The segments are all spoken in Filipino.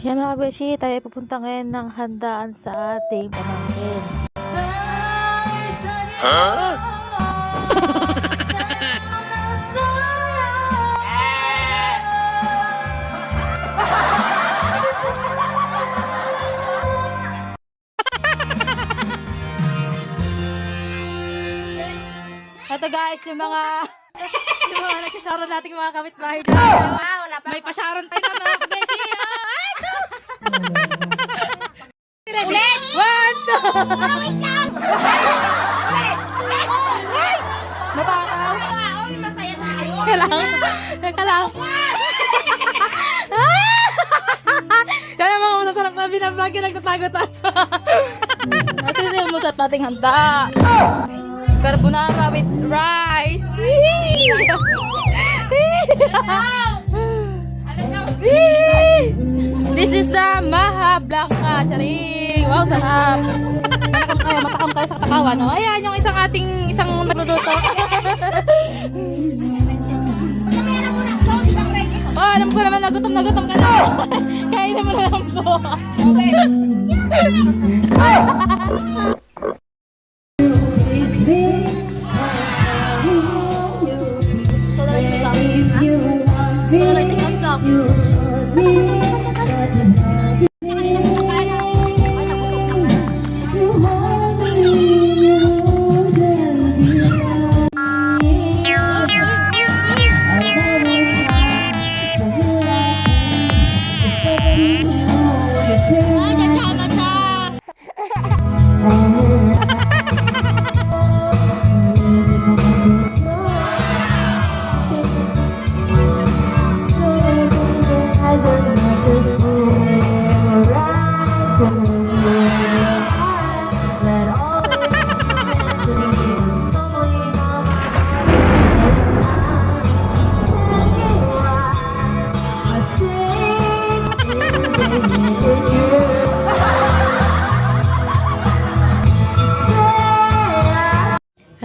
Yan mga beshi, tayo pupunta ngayon ng handaan sa ating pamangkin. Huh? Ito guys, yung mga nagsasaron nating mga kapitbahay dyan. May pasaron tayo na mga beshi. Ulit! 1, 2! Wait lang! Ulit! Matakaw! Ulit! Masaya tayo! Kailangan. Yan ang mga masasarap na binabag yung nagtatago tayo. Ito yung masarap nating handa. Carbonara with rice. This is the Maha Blanca. Charing! Wow, sarap! Matakam kayo sa katawan, no? Ayan, yung isang nagluluto. Oh, alam ko naman na gutom ka na. Kain mo na lang po.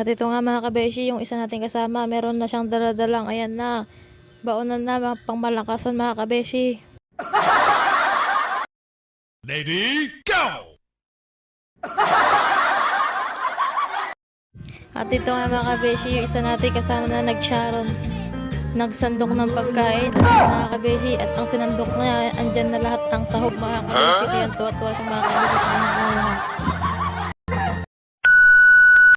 At ito nga mga kabeshi, yung isa nating kasama, meron na siyang daladalang, ayan na, baonan na, mga pangmalakasan mga kabeshi. Lady, go! At ito nga mga kabeshi, yung isa nating kasama na nagsandok ng pagkain mga kabeshi, at ang sinandok na, andyan na lahat ng sahog mga kabeshi, kaya tuwa-tuwa siya mga kabeshi sa mga